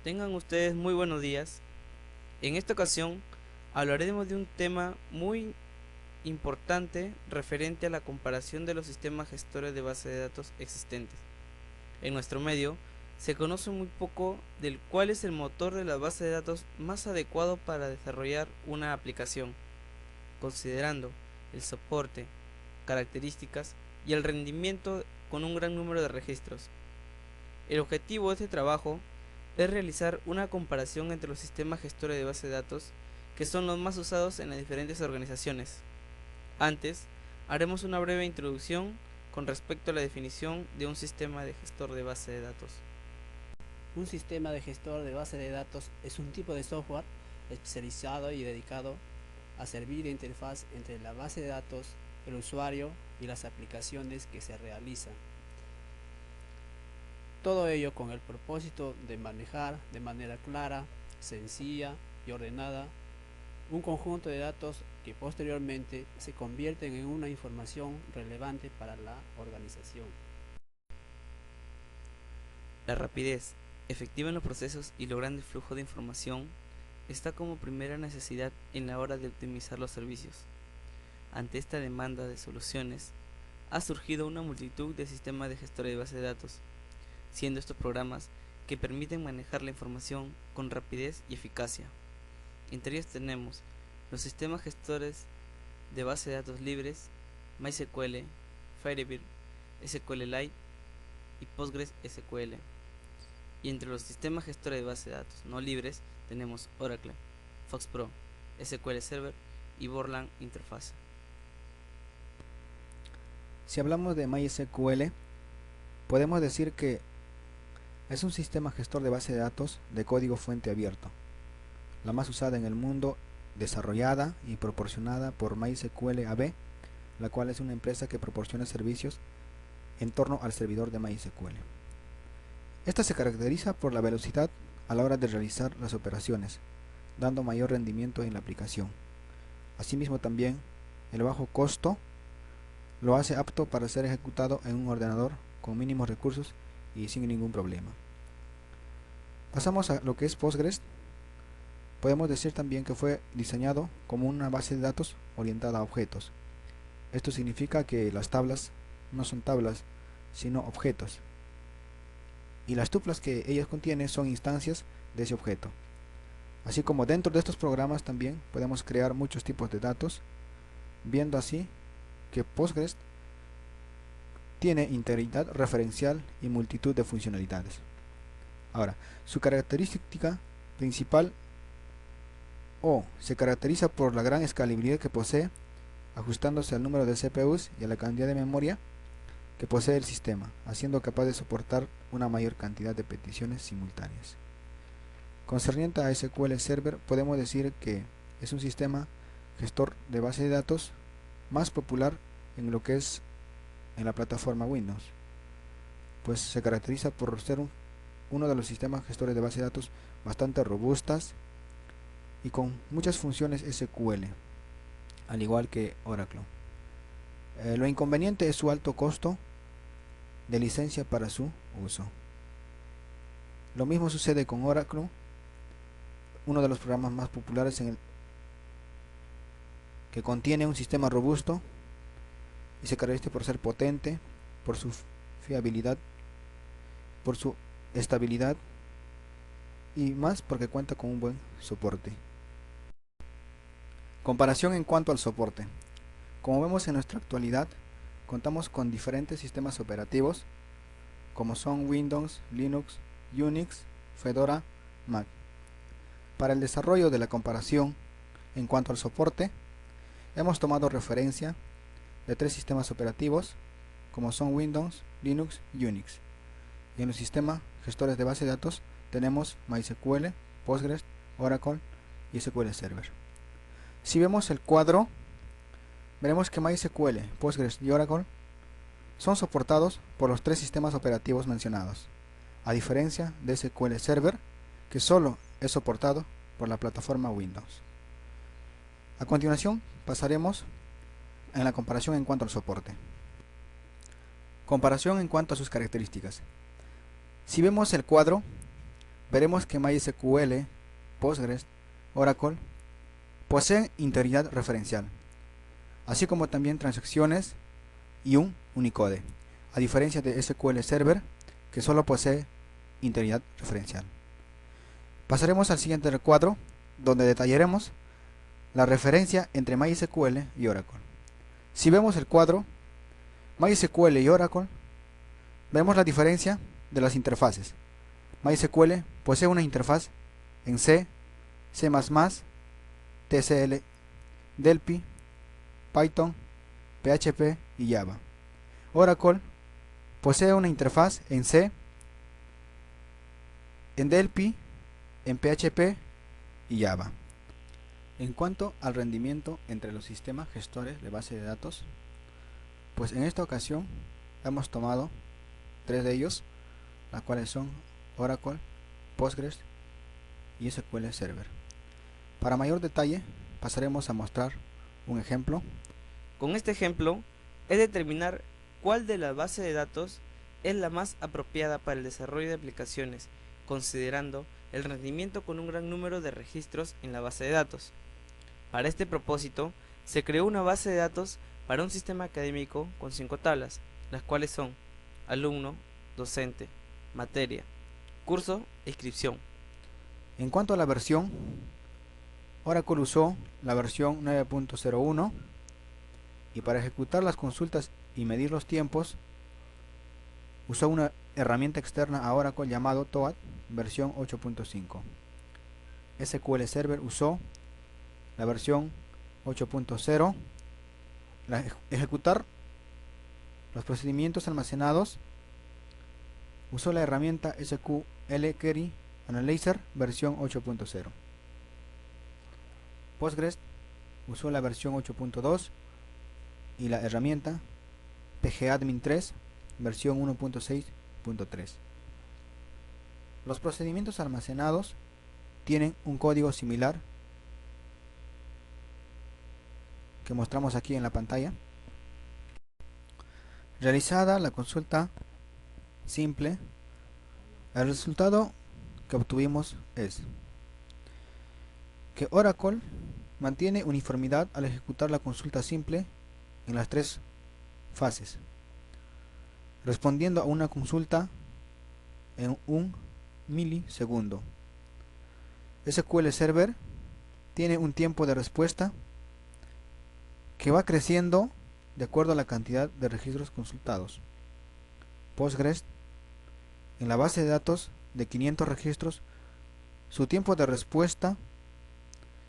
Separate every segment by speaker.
Speaker 1: Tengan ustedes muy buenos días. En esta ocasión hablaremos de un tema muy importante referente a la comparación de los sistemas gestores de base de datos existentes. En nuestro medio se conoce muy poco del cuál es el motor de la base de datos más adecuado para desarrollar una aplicación, considerando el soporte, características y el rendimiento con un gran número de registros. El objetivo de este trabajo es realizar una comparación entre los sistemas gestores de base de datos que son los más usados en las diferentes organizaciones. Antes, haremos una breve introducción con respecto a la definición de un sistema de gestor de base de datos.
Speaker 2: Un sistema de gestor de base de datos es un tipo de software especializado y dedicado a servir de interfaz entre la base de datos, el usuario y las aplicaciones que se realizan. Todo ello con el propósito de manejar de manera clara, sencilla y ordenada un conjunto de datos que posteriormente se convierten en una información relevante para la organización.
Speaker 1: La rapidez efectiva en los procesos y lograr el flujo de información está como primera necesidad en la hora de optimizar los servicios. Ante esta demanda de soluciones, ha surgido una multitud de sistemas de gestores de base de datos, siendo estos programas que permiten manejar la información con rapidez y eficacia. Entre ellos tenemos los sistemas gestores de base de datos libres, MySQL, Firebird, SQLite y PostgreSQL. Y entre los sistemas gestores de base de datos no libres tenemos Oracle, FoxPro, SQL Server y Borland Interface.
Speaker 3: Si hablamos de MySQL, podemos decir que es un sistema gestor de base de datos de código fuente abierto, la más usada en el mundo, desarrollada y proporcionada por MySQL AB, la cual es una empresa que proporciona servicios en torno al servidor de MySQL. Esta se caracteriza por la velocidad a la hora de realizar las operaciones, dando mayor rendimiento en la aplicación. Asimismo también el bajo costo lo hace apto para ser ejecutado en un ordenador con mínimos recursos y sin ningún problema. Pasamos a lo que es Postgres. Podemos decir también que fue diseñado como una base de datos orientada a objetos. Esto significa que las tablas no son tablas, sino objetos. Y las tuplas que ellas contienen son instancias de ese objeto. Así como dentro de estos programas también podemos crear muchos tipos de datos, viendo así que Postgres tiene integridad referencial y multitud de funcionalidades. Ahora, su característica principal se caracteriza por la gran escalabilidad que posee, ajustándose al número de CPUs y a la cantidad de memoria que posee el sistema, haciendo capaz de soportar una mayor cantidad de peticiones simultáneas. Concerniente a SQL Server, podemos decir que es un sistema gestor de base de datos más popular en lo que es en la plataforma Windows, pues se caracteriza por ser uno de los sistemas gestores de base de datos bastante robustas y con muchas funciones SQL, al igual que Oracle. Lo inconveniente es su alto costo de licencia para su uso. Lo mismo sucede con Oracle, uno de los programas más populares que contiene un sistema robusto y se caracteriza por ser potente, por su fiabilidad, por su estabilidad y más porque cuenta con un buen soporte. Comparación en cuanto al soporte. Como vemos en nuestra actualidad, contamos con diferentes sistemas operativos como son Windows, Linux, Unix, Fedora, Mac. Para el desarrollo de la comparación en cuanto al soporte, hemos tomado referencia de tres sistemas operativos como son Windows, Linux y Unix. Y en los sistemas gestores de base de datos tenemos MySQL, Postgres, Oracle y SQL Server. Si vemos el cuadro, veremos que MySQL, Postgres y Oracle son soportados por los tres sistemas operativos mencionados, a diferencia de SQL Server, que solo es soportado por la plataforma Windows. A continuación, pasaremos en la comparación en cuanto al soporte. Comparación en cuanto a sus características. Si vemos el cuadro, veremos que MySQL, Postgres, Oracle poseen integridad referencial, así como también transacciones y un Unicode, a diferencia de SQL Server, que solo posee integridad referencial. Pasaremos al siguiente recuadro, donde detallaremos la referencia entre MySQL y Oracle. Si vemos el cuadro MySQL y Oracle, vemos la diferencia de las interfaces. MySQL posee una interfaz en C, C++, TCL, Delphi, Python, PHP y Java. Oracle posee una interfaz en C, en Delphi, en PHP y Java. En cuanto al rendimiento entre los sistemas gestores de base de datos, pues en esta ocasión hemos tomado 3 de ellos, las cuales son Oracle, Postgres y SQL Server. Para mayor detalle pasaremos a mostrar un ejemplo.
Speaker 1: Con este ejemplo es determinar cuál de las bases de datos es la más apropiada para el desarrollo de aplicaciones, considerando el rendimiento con un gran número de registros en la base de datos. Para este propósito, se creó una base de datos para un sistema académico con 5 tablas, las cuales son alumno, docente, materia, curso e inscripción.
Speaker 3: En cuanto a la versión, Oracle usó la versión 9.01 y para ejecutar las consultas y medir los tiempos usó una herramienta externa a Oracle llamado Toad versión 8.5. SQL Server usó la versión 8.0. Ejecutar los procedimientos almacenados usó la herramienta SQL Query Analyzer versión 8.0. Postgres usó la versión 8.2 y la herramienta pgadmin 3 versión 1.6.3. Los procedimientos almacenados tienen un código similar que mostramos aquí en la pantalla. Realizada la consulta simple, el resultado que obtuvimos es que Oracle mantiene uniformidad al ejecutar la consulta simple en las 3 fases, respondiendo a una consulta en 1 milisegundo. SQL Server tiene un tiempo de respuesta que va creciendo de acuerdo a la cantidad de registros consultados. Postgres, en la base de datos de 500 registros, su tiempo de respuesta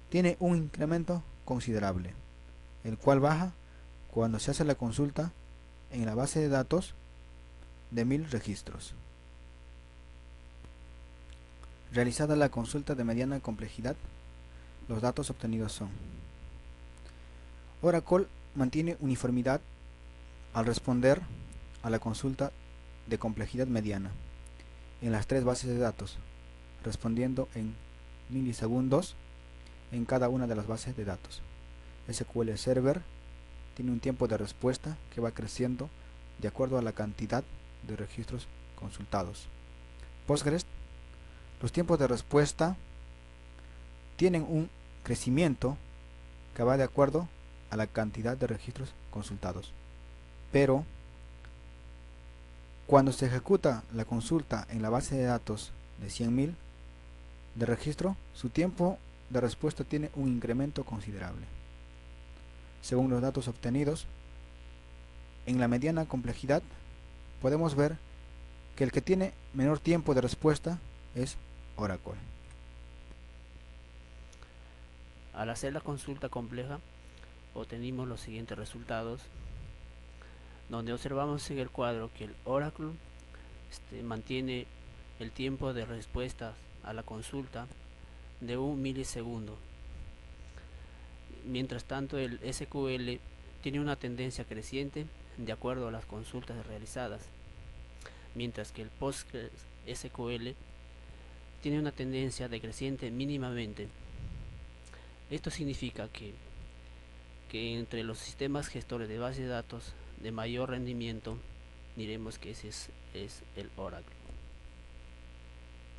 Speaker 3: tiene un incremento considerable, el cual baja cuando se hace la consulta en la base de datos de 1000 registros. Realizada la consulta de mediana complejidad, los datos obtenidos son: Oracle mantiene uniformidad al responder a la consulta de complejidad mediana en las 3 bases de datos, respondiendo en milisegundos en cada una de las bases de datos. SQL Server tiene un tiempo de respuesta que va creciendo de acuerdo a la cantidad de registros consultados. Postgres, los tiempos de respuesta tienen un crecimiento que va de acuerdo a la cantidad de registros consultados, pero cuando se ejecuta la consulta en la base de datos de 100.000 de registro, su tiempo de respuesta tiene un incremento considerable. Según los datos obtenidos, en la mediana complejidad podemos ver que el que tiene menor tiempo de respuesta es Oracle.
Speaker 2: Al hacer la consulta compleja, obtenimos los siguientes resultados, donde observamos en el cuadro que el Oracle mantiene el tiempo de respuesta a la consulta de 1 milisegundo. Mientras tanto, el SQL tiene una tendencia creciente de acuerdo a las consultas realizadas, mientras que el PostgreSQL tiene una tendencia decreciente mínimamente. Esto significa que entre los sistemas gestores de base de datos de mayor rendimiento, diremos que ese es el Oracle.